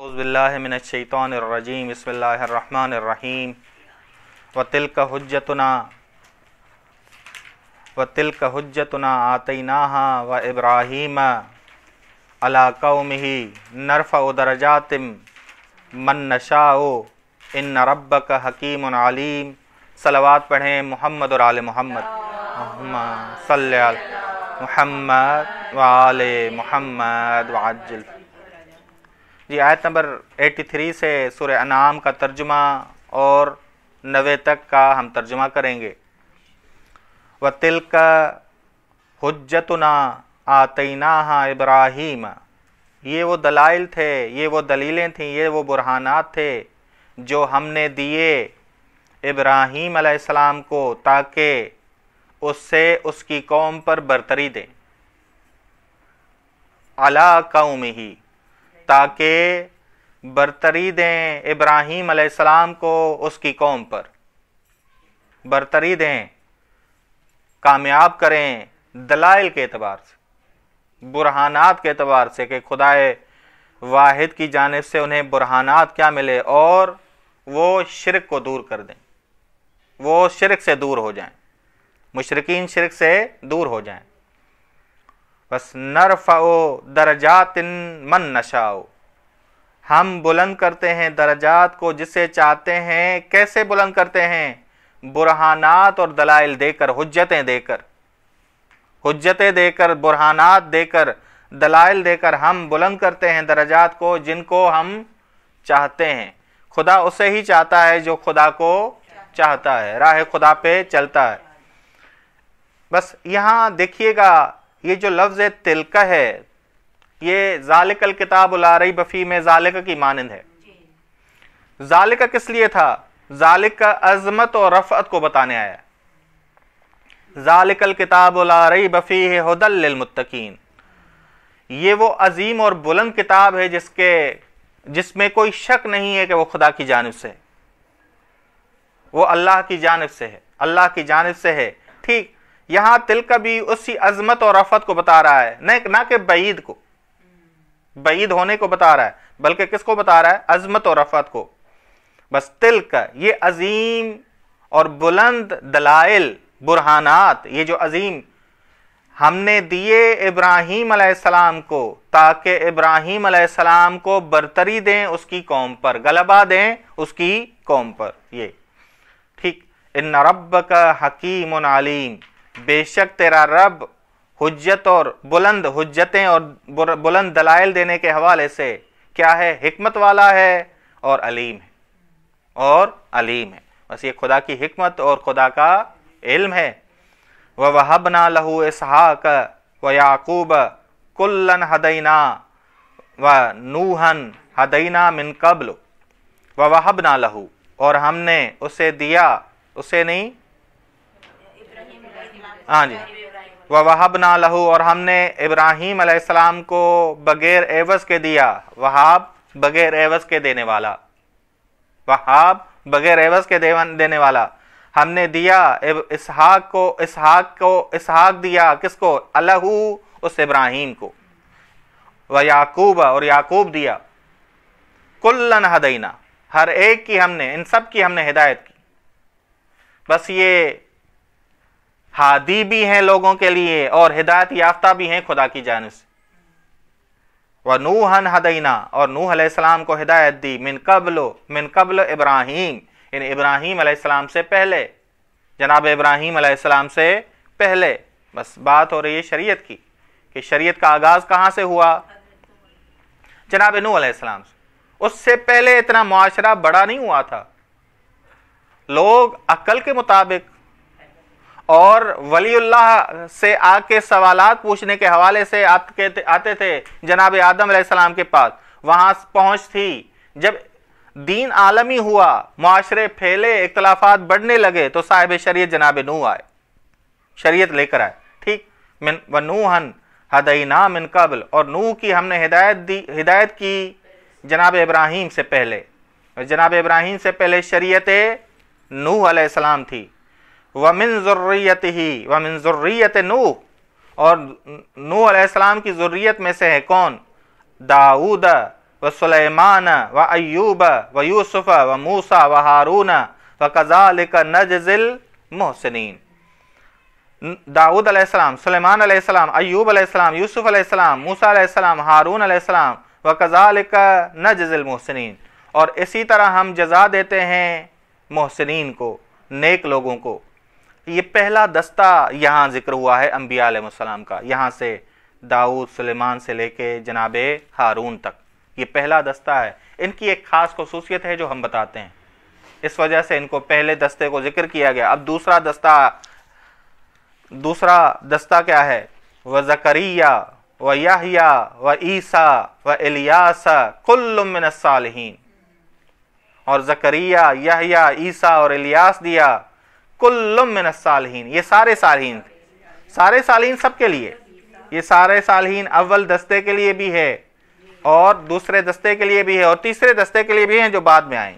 अऊज़ु बिल्लाहि मिनश्शैतानिर रजीम बिस्मिल्लाहिर रहमानिर रहीम वतिल्क हुज्जतुना आतैनाहा व इब्राहीम अला कौमिही नरफ़उ दरजातिम मन नशाओ इन्न रब्बक हकीमुन अलीम। सलवात पढ़ें मोहम्मद और आले मोहम्मद। सल्ले अला मुहम्मद व आले मोहम्मद व अज्जिल। जी, आयत नंबर 83 से सूरह अनाम का तर्जुमा और 90 तक का हम तर्जुमा करेंगे। व तिल्क हुज्जतुना आतैनाहा इब्राहीम, ये वो दलाइल थे, ये वो दलीलें थीं, ये वो बुरहानात थे जो हमने दिए इब्राहीम अलैहिस्सलाम को ताकि उससे उसकी कौम पर बरतरी दें। अला कौमिही, ताकि बरतरी दें इब्राहीम अलैहिस्सलाम को उसकी कौम पर, बरतरी दें, कामयाब करें दलाइल के एतबार से, बुरहानात के एतबार से कि खुदाए वाहिद की जानिब से उन्हें बुरहानात क्या मिले और वो शिरक को दूर कर दें, वो शिरक से दूर हो जाएं, मुशरिकीन शिरक से दूर हो जाएं। बस नरफ़उ दरजातिन मन नशाओ, हम बुलंद करते हैं दरजात को जिसे चाहते हैं। कैसे बुलंद करते हैं? बुरहानात और दलाइल देकर, हुज्जतें देकर, हुज्जतें देकर, बुरहानात देकर, दलाइल देकर हम बुलंद करते हैं दरजात को जिनको हम चाहते हैं। खुदा उसे ही चाहता है जो खुदा को चाहता है, राह खुदा पे चलता है। बस यहाँ देखिएगा, ये जो लफ्ज़ तिल्का है, ये ज़ालिकल किताबुल ला रैब फ़ीह में ज़ालिका की मानंद है। ज़ालिका किस लिए था? ज़ालिका अज़मत और रफ़अत को बताने आया। ज़ालिकल किताबुल ला रैब फ़ीह हुदल लिल मुत्तकीन, ये वो अजीम और बुलंद किताब है जिसमें कोई शक नहीं है कि वो खुदा की जानिब से है, वो अल्लाह की जानिब से है, अल्लाह की जानिब से है। ठीक, यहाँ तिल्का भी उसी अजमत और रफ़अत को बता रहा है, ना कि बईद को, बईद होने को बता रहा है, बल्कि किसको बता रहा है? अजमत और रफ़अत को। बस तिल्का, ये अजीम और बुलंद दलाइल, बुरहानात, ये जो अजीम हमने दिए इब्राहीम अलैहिस्सलाम को ताकि इब्राहीम अलैहिस्सलाम को बरतरी दें उसकी कौम पर, गलबा दें उसकी कौम पर। ये ठीक, इन्ना रब्बका हकीमुन अलीम, बेशक तेरा रब हुज्जत और बुलंद हुज्जतें और बुलंद दलाइल देने के हवाले से क्या है? हिकमत वाला है और अलीम है, और अलीम है। बस ये खुदा की हिकमत और खुदा का इल्म है। व वहबना लहू इसहाक व याकूब कुल्लन हदैना व नूहन हदैना मिन कब्ल व वहबना लहू, और हमने उसे दिया, उसे नहीं, हाँ जी, व वहबना लहू, और हमने इब्राहीम अलैहिस्सलाम को बगैर एवज के दिया। वहाब बगैर एवज के देने वाला, वहाब बगैर एवज के देने वाला। हमने दिया इसहाक दिया किसको? अलहू, उस इब्राहीम को। व याकूब, और याकूब दिया। कुल्लन हदैना, हर एक की हमने, इन सब की हमने हिदायत की। बस ये हादी भी हैं लोगों के लिए और हिदायत याफ्ता भी हैं खुदा की जानिब से। व नूहन हदैना, और नूह अलैहिस्सलाम को हिदायत दी। मिन कब्ल इब्राहीम, इन इब्राहीम अलैहिस्सलाम से पहले, जनाब इब्राहीम अलैहिस्सलाम से पहले। बस बात हो रही है शरीयत की, कि शरीयत का आगाज कहाँ से हुआ? जनाब नूह अलैहिस्सलाम से। उससे पहले इतना मुआशरा बड़ा नहीं हुआ था। लोग अक्ल के मुताबिक और वलीउल्लाह से आके सवालात पूछने के हवाले से आते थे जनाब आदम अलैहिस्सलाम के पास। वहां पहुंच थी, जब दीन आलमी हुआ, मुआशरे फैले, इख्तलाफात बढ़ने लगे, तो साहिब शरीयत जनाब नूह आए, शरीयत लेकर आए। ठीक, व नूहन हदैना मिन कब्ल, और नूह की हमने हिदायत की जनाब इब्राहीम से पहले। जनाब इब्राहीम से पहले शरीयत नूह अलैहिस्सलाम थी। व मिन ज़ुर्रियतिही व मिन ज़ुर्रियत नूह, और नूह अलैहिस्सलाम की ज़ुर्रियत में से है कौन? दाऊद व सुलैमान व अय्यूब व यूसुफ व मूसा व हारून व कज़ालिक नजज़िल मुहसिनीन। दाऊद अलैहिस्सलाम, सुलेमान अलैहिस्सलाम, अय्यूब अलैहिस्सलाम, यूसुफ अलैहिस्सलाम, मूसा अलैहिस्सलाम, हारून अलैहिस्सलाम, व कज़ालिक नजज़िल मुहसिनीन, और इसी तरह हम जज़ा देते हैं मुहसिनीन को, नेक लोगों को। ये पहला दस्ता यहाँ जिक्र हुआ है अंबिया अलैहिस्सलाम का, यहाँ से दाऊद सुलेमान से लेके जनाबे हारून तक, ये पहला दस्ता है। इनकी एक खास खसूसियत है जो हम बताते हैं, इस वजह से इनको पहले दस्ते को जिक्र किया गया। अब दूसरा दस्ता क्या है? व ज़करिया व याहया व ईसा व इलियास कुल्लुम मिनस सालिहीन, और ज़करिया, याहया, ईसा और इलियास दिया, कुल्लुम मिनस सालिहीन, ये सारे सालिहीन, सारे सालिहीन सबके लिए, ये सारे सालिहीन अव्वल दस्ते के लिए भी है और दूसरे दस्ते के लिए भी है और तीसरे दस्ते के लिए भी हैं जो बाद में आए।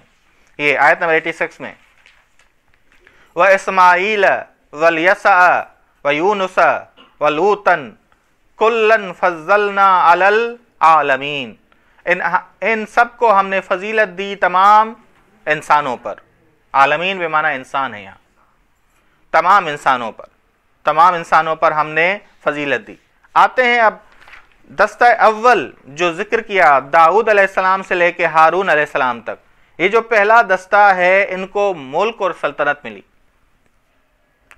ये आयत नंबर 86 में, व इस्माईल वल यसा व यूनुस व लूतन कुल्लन फज़्ज़लना अलल आलमीन, इन सब को हमने फजीलत दी तमाम इंसानों पर। आलमीन बेमाना इंसान है, यहाँ तमाम इंसानों पर हमने फजीलत दी। आते हैं अब दस्ता अव्वल जो जिक्र किया दाऊद अलैहिस्सलाम से लेके हारून अलैहिस्सलाम तक, ये जो पहला दस्ता है इनको मुल्क और सल्तनत मिली,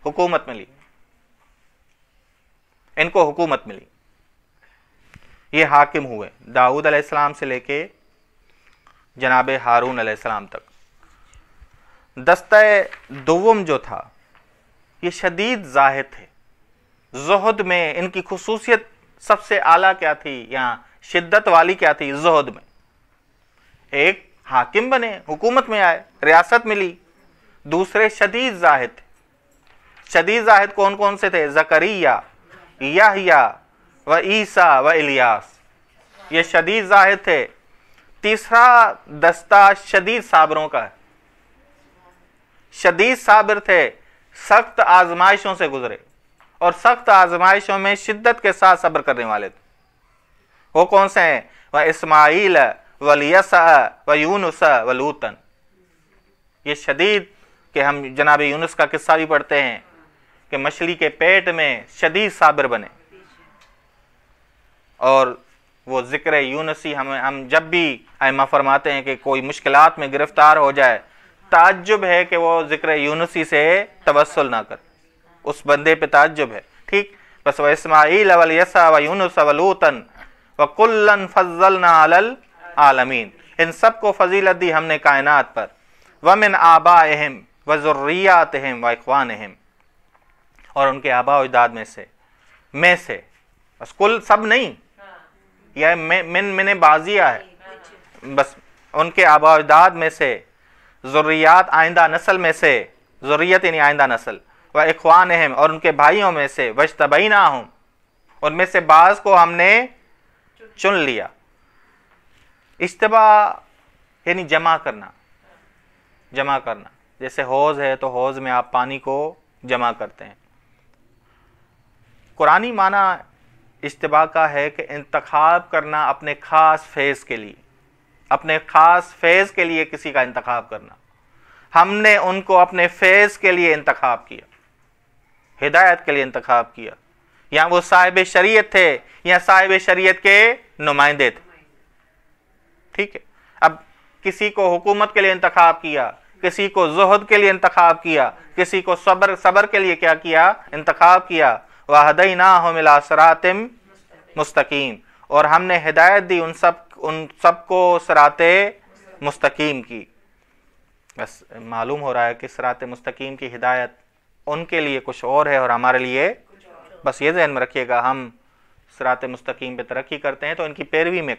हुकूमत मिली, इनको हुकूमत मिली, ये हाकिम हुए दाऊद अलैहिस्सलाम से लेके जनाबे हारून अलैहिस्सलाम तक। दस्ता दुव्वम जो था ये शदीद ज़ाहिद थे, ज़ुहद में इनकी खुसूसियत सबसे आला क्या थी, यहाँ शिद्दत वाली क्या थी? ज़ुहद में। एक हाकिम बने, हुकूमत में आए, रियासत मिली। दूसरे शदीद ज़ाहिद थे। शदीद ज़ाहिद कौन कौन से थे? ज़करिया, याहया व ईसा व इलियास, ये शदीद ज़ाहिद थे। तीसरा दस्ता शदीद साबरों का है, शदीद साबिर थे, सख्त आजमाइशों से गुजरे और सख्त आजमाइशों में शिद्दत के साथ सब्र करने वाले थे। वो कौन से हैं? व इस्माईल वल यसा व यूनुस व लूतन, ये शदीद के हम जनाब यूनुस का किस्सा भी पढ़ते हैं कि मछली के पेट में शदीद साबिर बने। और वो जिक्र यूनुसी हम जब भी आइमा फरमाते हैं कि कोई मुश्किलात में गिरफ्तार हो जाए, ताज्जुब है कि वो जिक्र यूनुसी से तवस्सुल ना कर, उस बंदे पे ताज्जुब है। ठीक, बस व इस्माईल वल यसा व यूनुस व लूतन व कुल्लन फज़्ज़लना अलल आलमीन, इन सब को फजीलत दी हमने कायनात पर। व मिन आबाइहिम व ज़ुर्रिय्यातिहिम व इख्वानिहिम, और उनके आबा और अजदाद में से, बस कुल सब नहीं, यह मिन बाजिया है, बस उनके आबा और अजदाद में से, ज़ुर्रियात आइंदा नस्ल में से, ज़ुर्रियत यानी आइंदा नस्ल, व इख्वानिहिम और उनके भाइयों में से, वज्तबैनाहुम उनमें से बाज़ को हमने चुन लिया। इज्तिबा यानी जमा करना, जैसे हौज़ है तो हौज़ में आप पानी को जमा करते हैं। कुरानी माना इज्तिबा का है कि इंतखाब करना अपने ख़ास फेज़ के लिए, अपने ख़ास फेज़ के लिए किसी का इंतखाब करना। हमने उनको अपने फेज़ के लिए इंतखाब किया, हिदायत के लिए इंतखाब किया, या वो साहिब शरीयत थे या साहिब शरीयत के नुमाइंदे थे। ठीक है, अब किसी को हुकूमत के लिए इंतखाब किया, किसी को ज़ुहद के लिए इंतखाब किया, किसी को सब्र के लिए क्या किया? इंतखाब किया। वहदैनाहुम इला सिरातिम मुस्तकीम, और हमने हिदायत दी उन सब को सिराते मुस्तकीम की। बस मालूम हो रहा है कि सिराते मुस्तकीम की हिदायत उनके लिए कुछ और है और हमारे लिए, बस ये ज़हन में रखिएगा, हम सिराते मुस्तकीम पे तरक्की करते हैं तो इनकी पैरवी में।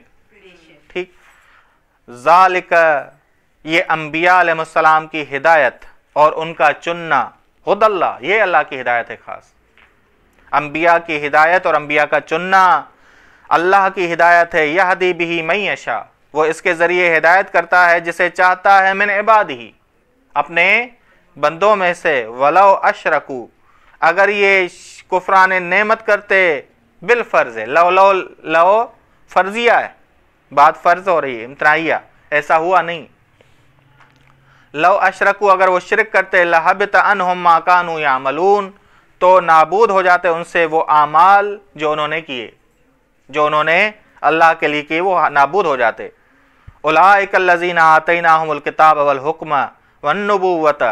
ठीक, ज़ालिक ये अंबिया अलैहिस्सलाम की हिदायत और उनका चुनना, हुदल्ला ये अल्लाह की हिदायत है खास। अंबिया की हिदायत और अंबिया का चुनना अल्लाह की हिदायत है। यहदी बिही मन यशा, वो इसके ज़रिए हिदायत करता है जिसे चाहता है, मिन इबादिही अपने बंदों में से। वलो अशरकू, अगर ये कुफरान नेमत करते, बिल फ़र्ज़ है, लो फर्जिया है, بات فرض ہو رہی ہے، امتناعیہ، ایسا ہوا نہیں. لو اشرکو، اگر وہ شرک کرتے، لحبط عنہم ما کانوا یعملون، تو نابود ہو جاتے ان سے وہ اعمال جو انہوں نے کیے، جو انہوں نے اللہ کے لیے کیے، وہ نابود ہو جاتے. اولئک الذین آتیناہم الکتاب والحکم والنبوۃ،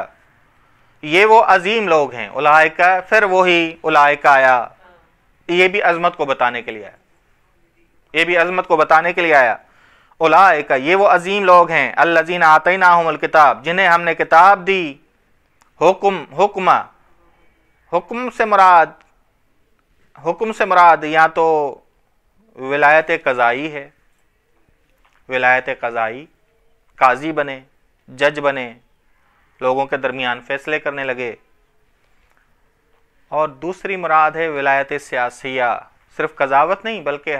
یہ وہ عظیم لوگ ہیں. اولئک، پھر وہی اولئک آیا، یہ بھی عظمت کو بتانے کے لیے آیا، یہ بھی عظمت کو بتانے کے لیے آیا. اولئک، یہ وہ عظیم لوگ ہیں، الذین آتیناہم الکتاب، جنہیں ہم نے کتاب دی. حکم سے مراد یا تو ولایت قضائی ہے، ولایت قضائی، قاضی بنے، جج بنے، لوگوں کے درمیان فیصلے کرنے لگے. اور دوسری مراد ہے ولایت سیاسیہ، صرف قضاوت نہیں بلکہ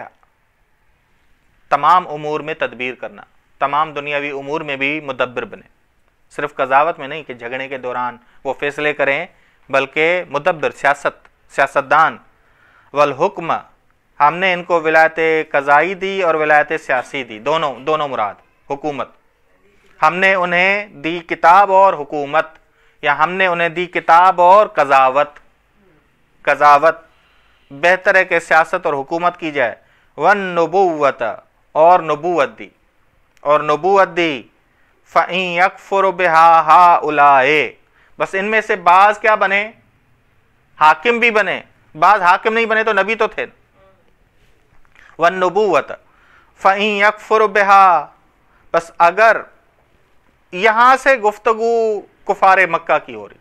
تمام امور میں تدبیر کرنا، تمام دنیاوی امور میں بھی مدبر بنے، صرف قضاوت میں نہیں کہ جھگڑے کے دوران وہ فیصلے کریں، بلکہ مدبر، سیاستدان. والحکم، ہم نے ان کو ولایت قضائی دی اور ولایت سیاسی دی، دونوں مراد. حکومت، ہم نے انہیں دی کتاب اور حکومت، یا ہم نے انہیں دی کتاب اور قضاوت. بہتر ہے کہ سیاست اور حکومت کی جائے. والنبوۃ، اور نبوت دی، فَإِن يَكْفُرُ بِهَا هَؤُلَاءِ، بس ان میں سے بعض کیا بنے؟ حاکم بھی بنے. بعض حاکم نہیں بنے تو نبی تو تھے. والنبوۃ فَإِن يَكْفُرُ بِهَا، بس اگر، یہاں سے گفتگو کفار مکہ کی ہو رہی،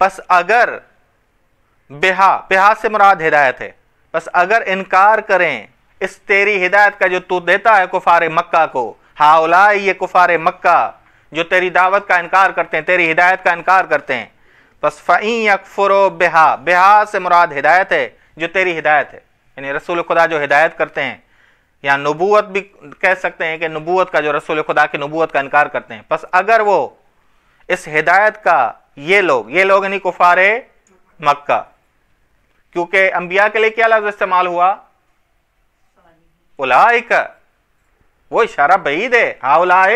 پس اگر بہا سے مراد ہدایت ہے، بس اگر انکار کریں اس تیری ہدایت کا جو تو دیتا ہے کفار مکہ کو، ہاؤلاء، یہ کفار مکہ جو تیری دعوت کا انکار کرتے ہیں، تیری ہدایت کا انکار کرتے ہیں. بس فَإِن يَكْفُرُ بِهَا، بہا سے مراد ہدایت ہے، جو تیری ہدایت ہے، یعنی رسول خدا جو ہدایت کرتے ہیں، یا نبوت بھی کہہ سکتے ہیں کہ نبوت کا، جو رسول خدا کی نبوت کا انکار کرتے ہیں. بس اگر وہ اس ہدایت کا، یہ لوگ یعنی کفار مکہ، کیونکہ انبیاء کے لیے کیا لفظ استعمال ہوا؟ اولئک، وہ اشارہ بعید ہے، ہاؤلاء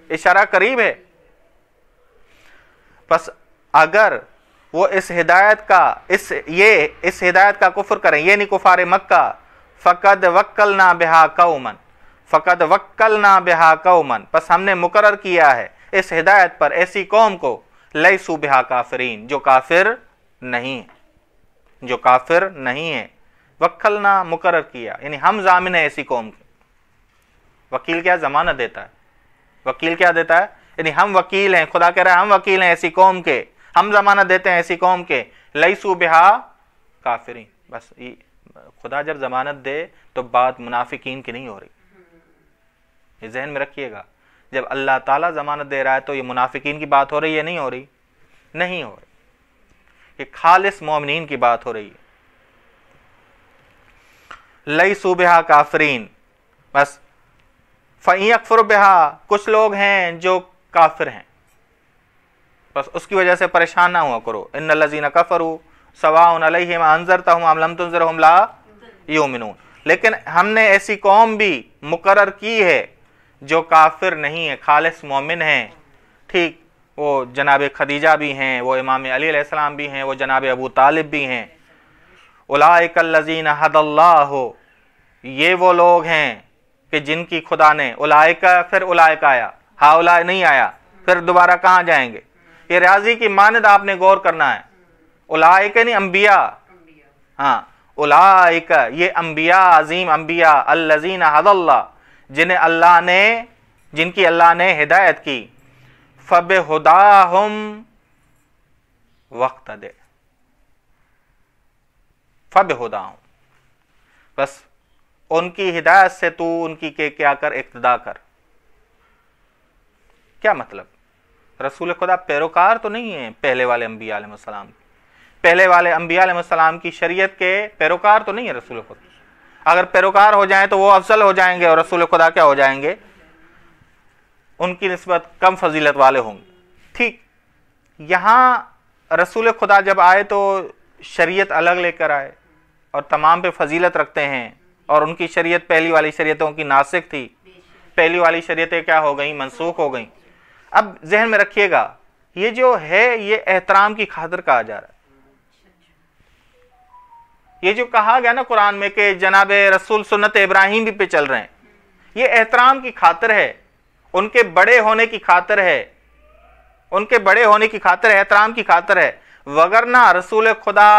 اشارہ قریب ہے. پس اگر وہ اس ہدایت کا کفر کریں، یہ نہیں کفار مکہ، فقد وکلنا بہا قوما، پس ہم نے مقرر کیا ہے اس ہدایت پر ایسی قوم کو، لیسوا بہا کافرین، جو کافر نہیں ہے. وکلنا، مقرر کیا، یعنی ہم ضامن ہیں ایسی قوم کے. وکیل کیا ضمانت دیتا ہے، وکیل کیا دیتا ہے، یعنی ہم وکیل ہیں. خدا کہہ رہا ہے ہم وکیل ہیں ایسی قوم کے، ہم ضمانت دیتے ہیں ایسی قوم کے، لیسوا بہا کافرین. بس خدا جب ضمانت دے تو بات منافقین کی نہیں ہو رہی، یہ ذہن میں رکھیے گا. جب اللہ تعالیٰ ضمانت دے رہا ہے تو یہ منافقین کی بات ہو رہی ہے، نہیں ہو رہی، نہیں ہو رہی، یہ خالص مومنین کی بات ہو رہی ہے. لیسوا بہا کافرین. بس فَإِن يَكْفُرْ بِهَا، کچھ لوگ ہیں جو کافر ہیں، بس اس کی وجہ سے پریشان نہ ہوا کرو. ان الذین کفروا سواء علیہم انذرتہم ام لم تنذرہم لا یؤمنون. لیکن ہم نے ایسی قوم بھی مقرر کی ہے جو کافر نہیں ہے، خالص مومن ہیں. ٹھیک، وہ جناب خدیجہ بھی ہیں، وہ امام علی علیہ السلام بھی ہیں، وہ جناب ابو طالب بھی ہیں. اولئک الذین ھدی اللہ، یہ وہ لوگ ہیں کہ جن کی خدا نے، اولئک، پھر اولئک آیا، ہاؤلاء نہیں آیا، پھر دوبارہ کہاں جائیں گے؟ یہ ریاضی کی مانند آپ نے غور کرنا ہے. اولئک نہیں انبیاء، ہاں اولئک یہ انبیاء، عظیم انبیاء، الذین ھدی اللہ، جن کی اللہ نے ہدایت کی. فبہداہم واقتدی، فبہداہم، بس ان کی ہدایت سے تو ان کی کیا کر، اقتدا کر. کیا مطلب؟ رسول خدا پیروکار تو نہیں ہیں پہلے والے انبیاء علیہ السلام، پہلے والے انبیاء علیہ السلام کی شریعت کے پیروکار تو نہیں ہے رسول خدا. اگر پیروکار ہو جائیں تو وہ افضل ہو جائیں گے، اور رسول خدا کیا ہو جائیں گے؟ ان کی نسبت کم فضیلت والے ہوں گے. ٹھیک، یہاں رسول خدا جب آئے تو شریعت الگ لے کر آئے اور تمام پہ فضیلت رکھتے ہیں، اور ان کی شریعت پہلی والی شریعتوں کی ناسخ تھی، پہلی والی شریعتیں کیا ہو گئیں؟ منسوخ ہو گئیں۔ اب ذہن میں رکھیے گا یہ جو ہے یہ احترام کی خاطر کہا جا رہا ہے۔ یہ جو کہا گیا نا قرآن میں کہ جناب رسول سنت ابراہیم بھی پہ چل رہے ہیں، یہ احترام کی خاطر ہے، ان کے بڑے ہونے کی خاطر ہے، ان کے بڑے ہونے کی خاطر ہے، احترام کی خاطر ہے۔ وگرنہ رسول خدا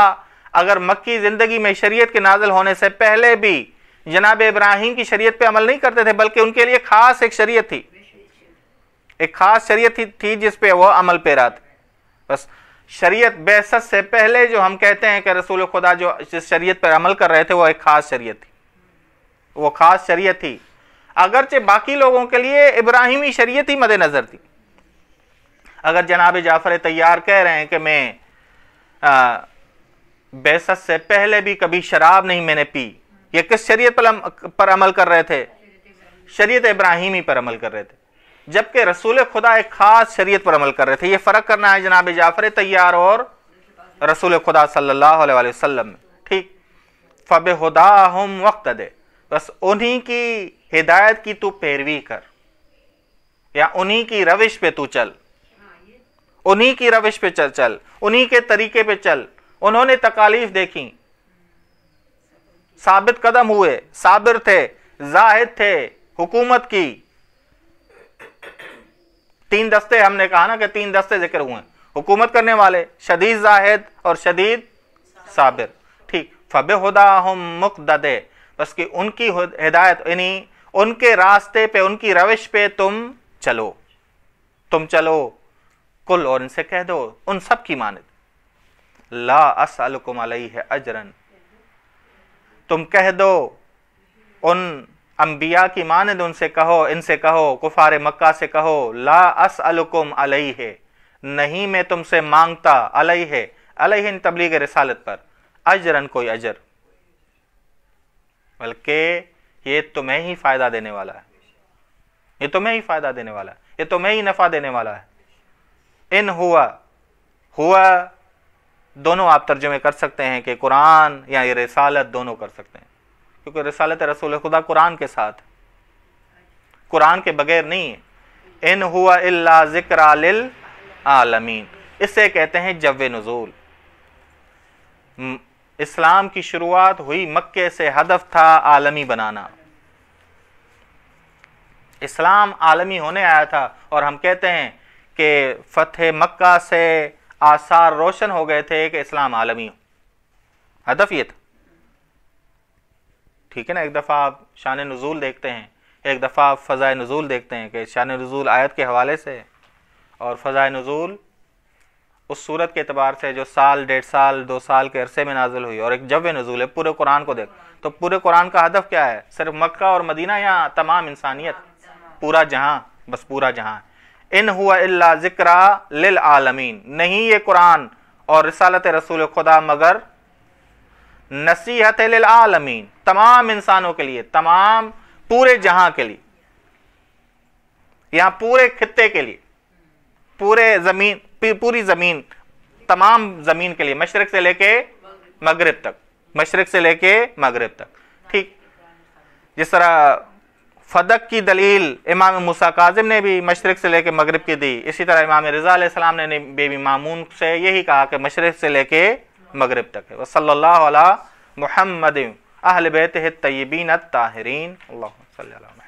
اگر مکی زندگی میں شریعت کے نازل ہونے سے پہلے بھی جناب ابراہیم کی شریعت پہ عمل نہیں کرتے تھے، بلکہ ان کے لیے خاص ایک شریعت تھی، ایک خاص شریعت تھی جس پہ وہ عمل پیرا تھے۔ بس شریعت بعثت سے پہلے جو ہم کہتے ہیں کہ رسول خدا جو جس شریعت پر عمل کر رہے تھے وہ ایک خاص شریعت تھی، وہ خاص شریعت تھی، اگرچہ باقی لوگوں کے لیے ابراہیمی شریعت ہی مد نظر تھی۔ اگر جناب جعفر طیار کہہ رہے ہیں کہ میں بعثت سے پہلے بھی کبھی شراب نہیں میں نے پی، یہ کس شریعت پر عمل کر رہے تھے؟ شریعت ابراہیمی پر عمل کر رہے تھے، جبکہ رسول خدا ایک خاص شریعت پر عمل کر رہے تھے۔ یہ فرق کرنا ہے جناب جعفر طیار اور رسول خدا صلی اللہ علیہ وسلم میں، ٹھیک؟ فَبِهُدَاهُمْ وَاقْتَدِ، بس انہی کی ہدایت کی تو پیروی کر، یا انہی کی روش پہ تو چل، انہی کی روش پہ چل، انہی کے طریقے پہ چل۔ انہوں نے تکالیف دیکھیں، ثابت قدم ہوئے، صابر تھے، زاہد تھے، حکومت کی۔ تین دستے ہم نے کہا نا کہ تین دستے ذکر ہوئے ہیں، حکومت کرنے والے، شدید زاہد اور شدید صابر، ٹھیک؟ فَبِهُدَاهُمْ مُقْتَدِ، بس کہ ان کی ہدایت یعنی ان کے راستے پہ، ان کی روش پہ تم چلو، تم چلو۔ کل، اور ان سے کہہ دو، ان سب کی مانند، لا اسألکم علیہ اجرا، تم کہہ دو ان انبیاء کی مانند ان سے کہو، کفار مکہ سے کہو، لا اسألکم علیہ، نہیں میں تم سے مانگتا، علیہ تبلیغ رسالت پر، اجرن کوئی اجر، بلکہ یہ تمہیں ہی فائدہ دینے والا ہے، یہ تمہیں ہی فائدہ دینے والا ہے، یہ تمہیں ہی نفع دینے والا ہے۔ ان ہوا دونوں آپ ترجمے کر سکتے ہیں کہ قرآن یا یہ رسالت، دونوں کر سکتے ہیں، کیونکہ رسالت رسول خدا قرآن کے ساتھ، قرآن کے بغیر نہیں ہے۔ ان ہوا الا ذکر للعالمین، اسے کہتے ہیں جو نزول۔ اسلام کی شروعات ہوئی مکے سے، ہدف تھا عالمی بنانا، اسلام عالمی ہونے آیا تھا، اور ہم کہتے ہیں کہ فتح مکہ سے آثار روشن ہو گئے تھے کہ اسلام عالمی ہو، ہدف یہ تھا، ٹھیک ہے نا؟ ایک دفعہ آپ شان نزول دیکھتے ہیں، ایک دفعہ آپ فضائے نزول دیکھتے ہیں کہ شان نزول آیت کے حوالے سے، اور فضائے نزول اس صورت کے اعتبار سے جو سال، 1.5 سال، 2 سال کے عرصے میں نازل ہوئی، اور ایک جو نزول ہے پورے قرآن کو دیکھ، تو پورے قرآن کا ہدف کیا ہے؟ صرف مکہ اور مدینہ یا تمام انسانیت، پورا جہاں، بس پورا جہاں۔ ان ہوا الا ذکر للعالمین، نہیں یہ قرآن اور رسالت رسول خدا مگر نصیحت للعالمین، تمام انسانوں کے لیے، تمام پورے جہاں کے لیے، یہاں پورے خطے کے لیے، پوری زمین، تمام زمین کے لیے، مشرق سے لے کے مغرب تک، مشرق سے لے کے مغرب تک، ٹھیک؟ جس طرح فدق کی دلیل امام موسیٰ کاظم نے بھی مشرق سے لے کے مغرب کی دی، اسی طرح امام رضا علیہ السلام نے بیوی مامون سے یہی کہا کہ مشرق سے لے کے مغرب تک ہے۔ وصلی اللہ علی محمد اہل بیتہ الطیبین الطاہرین، اللہم صلی اللہ علیہ وسلم۔